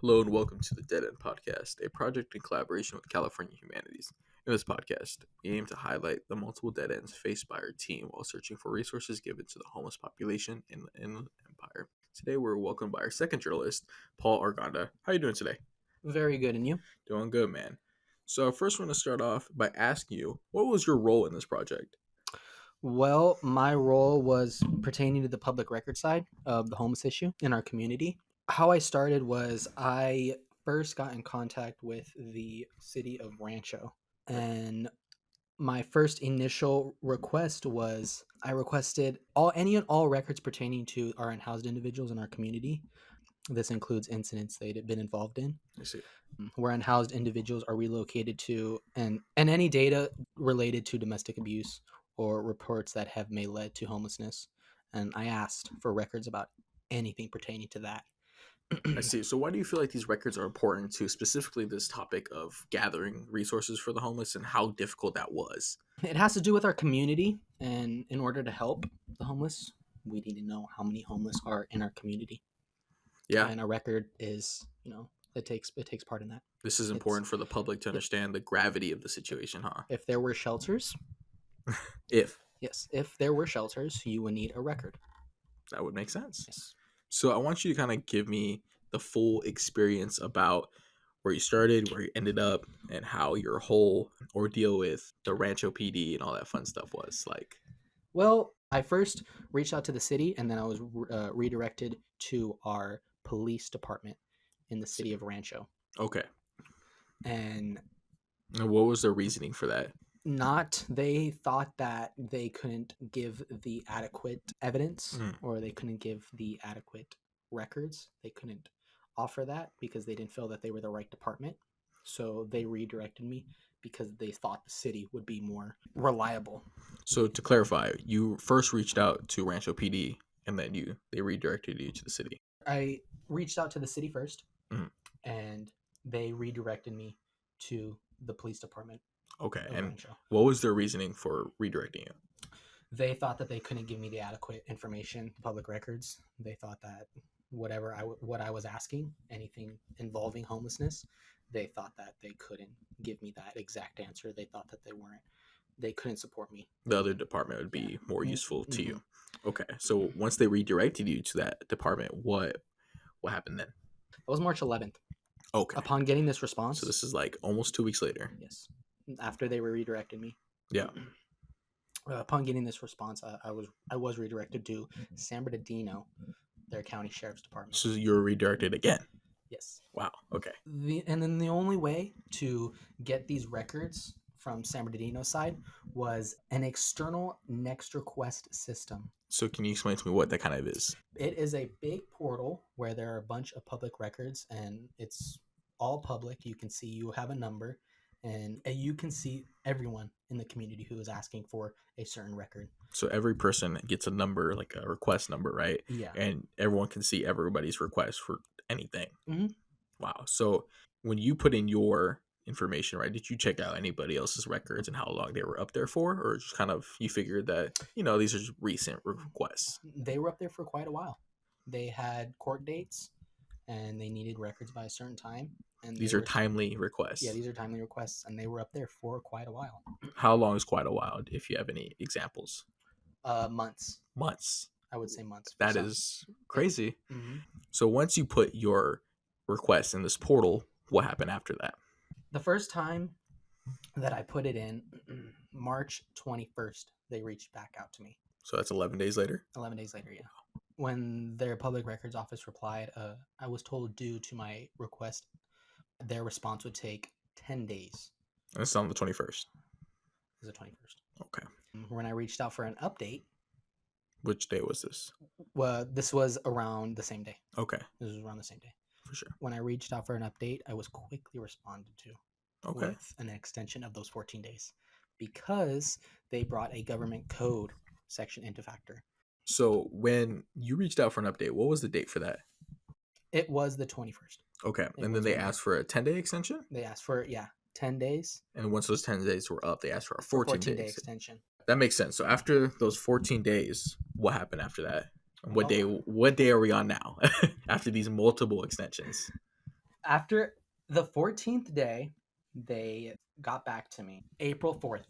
Hello and welcome to the Dead End Podcast, a project in collaboration with California Humanities. In this podcast, we aim to highlight the multiple dead ends faced by our team while searching for resources given to the homeless population in the Inland Empire. Today, we're welcomed by our second journalist, Paul Arganda. How are you doing today? Very good, and you? Doing good, man. So, I first want to start off by asking you, what was your role in this project? Well, my role was pertaining to the public record side of the homeless issue in our community. How I started was I first got in contact with the city of Rancho, and my first initial request was I requested any and all records pertaining to our unhoused individuals in our community. This includes incidents they'd been involved in, I see. where unhoused individuals are relocated to, and any data related to domestic abuse or reports that have may led to homelessness. And I asked for records about anything pertaining to that. I see. So, why do you feel like these records are important to specifically this topic of gathering resources for the homeless and how difficult that was? It has to do with our community, and in order to help the homeless, we need to know how many homeless are in our community. Yeah, And a record is, it takes part in that. this is It's important for the public to understand the gravity of the situation, huh? if there were shelters, If yes, if there were shelters, you would need a record. that would make sense. Yes. So I want you to kind of give me the full experience about where you started, where you ended up, and how your whole ordeal with the Rancho PD and all that fun stuff was like. Well, I first reached out to the city, and then I was redirected to our police department in the city of Rancho. Okay. And And what was the reasoning for that? they thought that they couldn't give the adequate evidence or they couldn't give the adequate records. They couldn't offer that because they didn't feel that they were the right department. So they redirected me because they thought the city would be more reliable. So to clarify, you first reached out to Rancho PD and then they redirected you to the city. I reached out to the city first, Mhm. and they redirected me to the police department Okay. of And Rancho. what was their reasoning for redirecting you? They thought that they couldn't give me the adequate information, public records. They thought that what I was asking, anything involving homelessness, they thought that they couldn't give me that exact answer. They thought that they couldn't support me. The other department would be more Mhm. useful to you. Mhm. Okay. So once they redirected you to that department, what happened then? That was March 11th. Okay. Upon getting this response, So this is like almost 2 weeks later. yes, after they were redirecting me, Yeah. upon getting this response, I was redirected to San Bernardino, their county sheriff's department. So you're redirected again. Yes. Wow. Okay. And then the only way to get these records from San Bernardino's side was an external next request system. So can you explain to me what that kind of is? It is a big portal where there are a bunch of public records, and it's all public. You can see you have a number, and you can see everyone in the community who is asking for a certain record. So every person gets a number, like a request number, right? Yeah. And everyone can see everybody's request for anything. Mm-hmm. Wow. So when you put in your information, right, did you check out anybody else's records and how long they were up there for? Or just kind of you figured that, these are just recent requests? They were up there for quite a while. They had court dates, and they needed records by a certain time. And These are timely requests. Yeah, these are timely requests, and they were up there for quite a while. How long is quite a while, if you have any examples? Months. Months. I would say months. That is crazy. Mm-hmm. So once you put your request in this portal, what happened after that? The first time that I put it in, March 21st, they reached back out to me. So that's 11 days later? 11 days later, yeah. When their public records office replied, I was told due to my request, their response would take 10 days. It's on the 21st. It was the 21st. Okay. When I reached out for an update. Which day was this? Well, this was around the same day. Okay. This was around the same day. For sure. When I reached out for an update, I was quickly responded to with an extension of those 14 days because they brought a government code section into factor. So when you reached out for an update, what was the date for that? It was the 21st. Okay. And then they asked for a 10-day extension? They asked for, 10 days. And once those 10 days were up, they asked for a 14-day extension. That makes sense. So after those 14 days, what happened after that? What day are we on now? After these multiple extensions? After the 14th day, they got back to me. April 4th,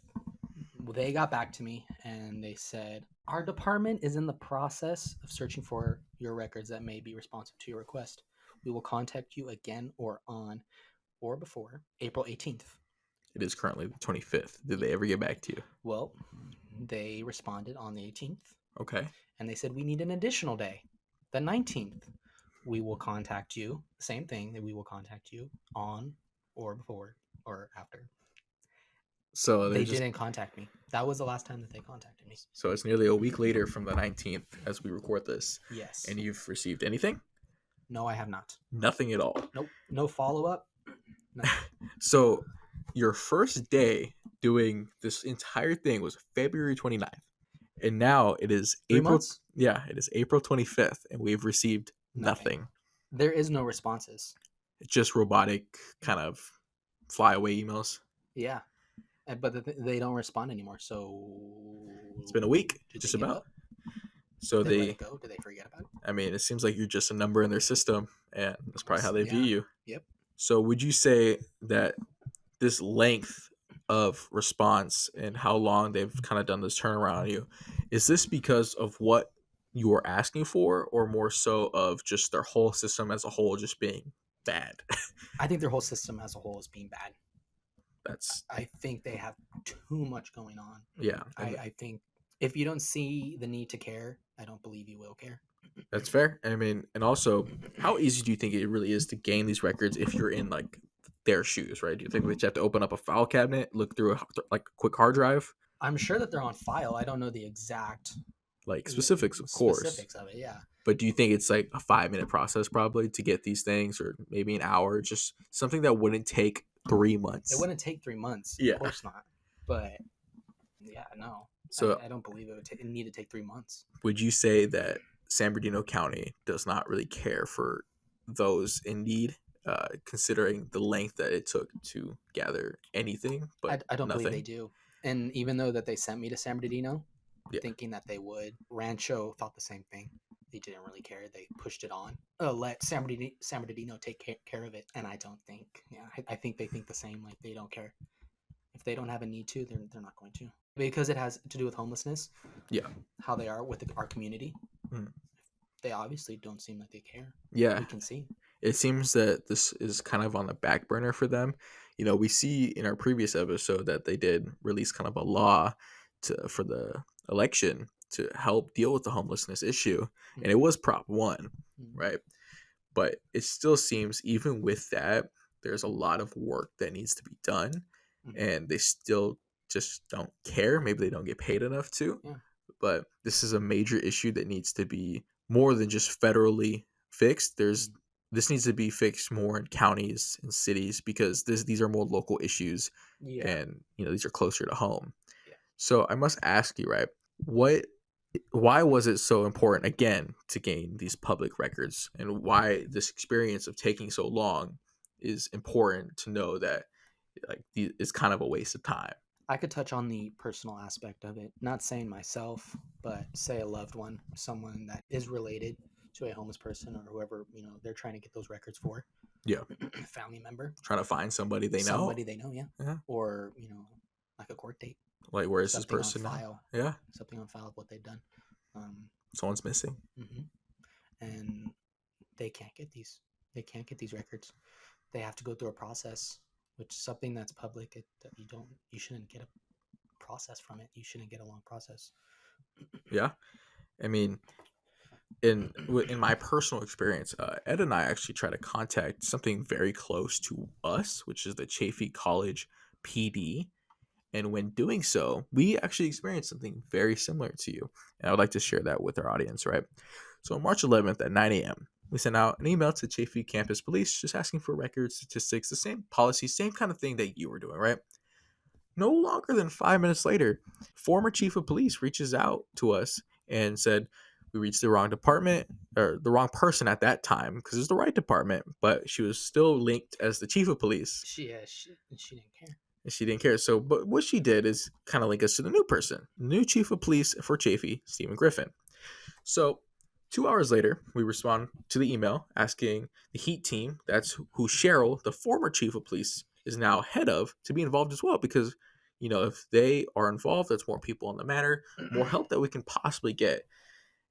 they got back to me and they said, our department is in the process of searching for your records that may be responsive to your request. We will contact you again or on or before April 18th. It is currently the 25th. Did they ever get back to you? Well, they responded on the 18th Okay. and they said, we need an additional day, the 19th. We will contact you. Same thing, that we will contact you on or before or after. So they're They just didn't contact me. That was the last time that they contacted me. so it's nearly a week later from the 19th as we record this, Yes. and you've received anything? No, I have not. Nothing at all. Nope. No follow up. Nothing. So your first day doing this entire thing was February 29th. And now it is 3 months? it is April 25th and we've received Nothing. nothing. There is no responses. It's just robotic kind of flyaway emails. Yeah. But they don't respond anymore. So It's been a week, did they just give about. up? So Did they let they it go? Did they forget about it? I mean, it seems like you're just a number in their system and that's probably how they view Yeah. you. Yep. So would you say that this length of response and how long they've kind of done this turnaround on you, is this because of what you were asking for or more so of just their whole system as a whole just being bad? I think their whole system as a whole is being bad. That's I think they have too much going on. yeah, and I think if you don't see the need to care, I don't believe you will care. that's fair. I mean, and also, how easy do you think it really is to gain these records if you're in like their shoes, right? Do you think that you have to open up a file cabinet, look through like a quick hard drive, I'm sure that they're on file. I don't know the exact like specifics, of course? specifics of it. Yeah, But do you think it's like a 5 minute process probably to get these things, or maybe an hour? Just something that wouldn't take three it months. wouldn't take 3 months. Of Yeah. course not. But yeah, no, So I don't believe it need to take 3 months. would you say that San Bernardino County does not really care for those in need, considering the length that it took to gather anything, but I don't believe they nothing? do. And even though that they sent me to San Bernardino, Yeah. thinking that they would, Rancho thought the same thing. They didn't really care. They pushed it on. Let San Bernardino take care of it. And I don't think. Yeah, I think they think the same. Like they don't care. If they don't have a need to, they're not going to. Because it has to do with homelessness. Yeah. How they are with our community. Mm. They obviously don't seem like they care. Yeah. We can see. It seems that this is kind of on the back burner for them. You know, we see in our previous episode that they did release kind of a law for the election to help deal with the homelessness issue, and it was Prop 1, right? But it still seems, even with that, there's a lot of work that needs to be done, and they still just don't care. Maybe they don't get paid enough to. Yeah. But this is a major issue that needs to be more than just federally fixed. This needs to be fixed more in counties and cities because these are more local issues, Yeah. and these are closer to home. Yeah. So I must ask you, right? Why was it so important again to gain these public records, and why this experience of taking so long is important to know that like it's kind of a waste of time? I could touch on the personal aspect of it. Not saying myself, but say a loved one, someone that is related to a homeless person or whoever, they're trying to get those records for. Yeah. Family member. Trying to find somebody they know. Somebody they know, yeah. Yeah. Or, like a court date. Like, where is this Something person on now? file. Yeah. Something on file of what they've done. Someone's missing. And they can't get these. They can't get these records. They have to go through a process, which is something that's public. You shouldn't get a process from it. You shouldn't get a long process. Yeah. I mean, in my personal experience, Ed and I actually try to contact something very close to us, which is the Chaffee College PD. And when doing so, we actually experienced something very similar to you. And I would like to share that with our audience, right? So on March 11th at 9 a.m., we sent out an email to Chaffee Campus Police just asking for records, statistics, the same policy, same kind of thing that you were doing, right? No longer than 5 minutes later, former chief of police reaches out to us and said, we reached the wrong department, or the wrong person at that time, because it's the right department, but she was still linked as the chief of police. She didn't care. And she didn't care. So, but what she did is kind of link us to the new person, the new chief of police for Chaffee, Stephen Griffin. So 2 hours later, we respond to the email asking the Heat team, that's who Cheryl, the former chief of police, is now head of, to be involved as well. Because, if they are involved, that's more people on the matter, more help that we can possibly get.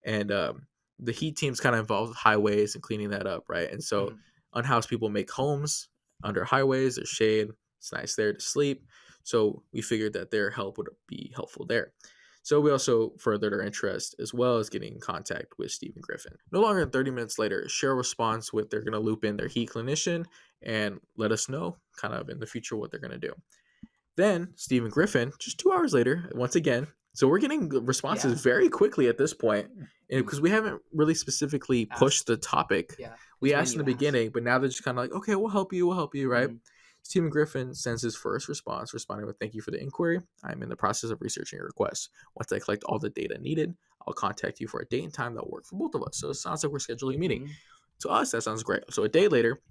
And the Heat team's kind of involved with highways and cleaning that up, right? And so unhoused people make homes under highways, there's shade, it's nice there to sleep. So we figured that their help would be helpful there. So we also furthered our interest as well as getting in contact with Stephen Griffin. No longer than 30 minutes later, Cheryl responds with they're going to loop in their Heat clinician and let us know kind of in the future what they're going to do. Then Stephen Griffin, just 2 hours later, once again. So we're getting responses very quickly at this point, because we haven't really specifically pushed the topic. Yeah. We asked in the beginning, but now they're just kind of like, okay, we'll help you, right? Stephen Griffin sends his first response, responding with, "Thank you for the inquiry. I'm in the process of researching your request. Once I collect all the data needed, I'll contact you for a date and time that will work for both of us." So it sounds like we're scheduling a meeting. To us, that sounds great. So a day later,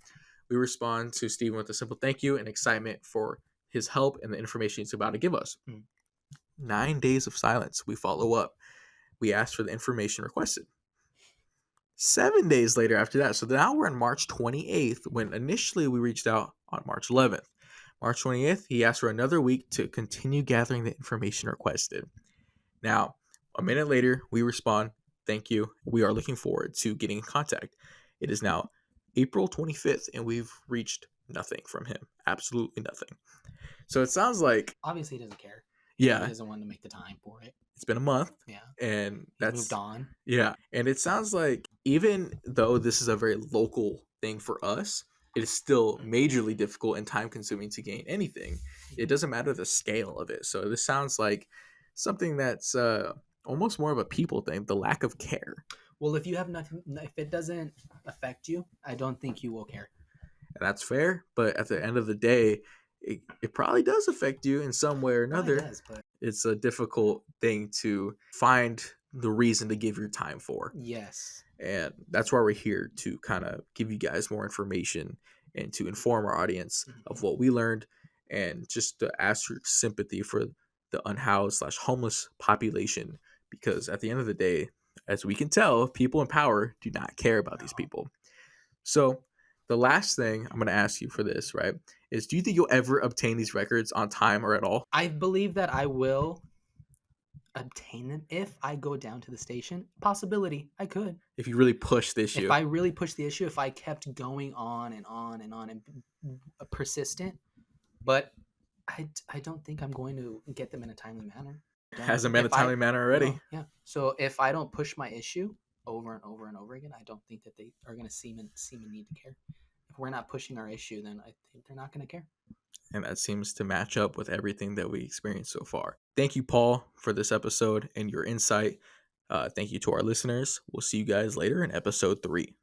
we respond to Stephen with a simple thank you and excitement for his help and the information he's about to give us. 9 days of silence. We follow up. We ask for the information requested. 7 days later after that. So now we're on March 28th, when initially we reached out on March 11th. March 28th, he asked for another week to continue gathering the information requested. Now, a minute later, we respond, "Thank you. We are looking forward to getting in contact." It is now April 25th, and we've reached nothing from him. Absolutely nothing. So it sounds like, obviously he doesn't care. yeah, He doesn't want to make the time for it. It's been a month. Yeah. And He's moved on. Yeah. And it sounds like even though this is a very local thing for us, it is still majorly difficult and time consuming to gain anything. It doesn't matter the scale of it. So this sounds like something that's almost more of a people thing, the lack of care. Well, if you have nothing, if it doesn't affect you, I don't think you will care. And that's fair. But at the end of the day, it probably does affect you in some way or another. It does, but it's a difficult thing to find the reason to give your time for. Yes. And that's why we're here, to kind of give you guys more information and to inform our audience of what we learned, and just to ask for sympathy for the unhoused / homeless population, because at the end of the day, as we can tell, people in power do not care about these people. So the last thing I'm going to ask you for this, right, is do you think you'll ever obtain these records on time or at all? I believe that I will obtain them if I go down to the station. Possibility, I could. If you really push the issue. If I really push the issue, if I kept going on and on and on and persistent, but I don't think I'm going to get them in a timely manner. Hasn't been a timely manner already. No, yeah. So if I don't push my issue over and over and over again, I don't think that they are going to seem a need to care. If we're not pushing our issue, then I think they're not going to care. And that seems to match up with everything that we experienced so far. Thank you, Paul, for this episode and your insight. Thank you to our listeners. We'll see you guys later in episode 3.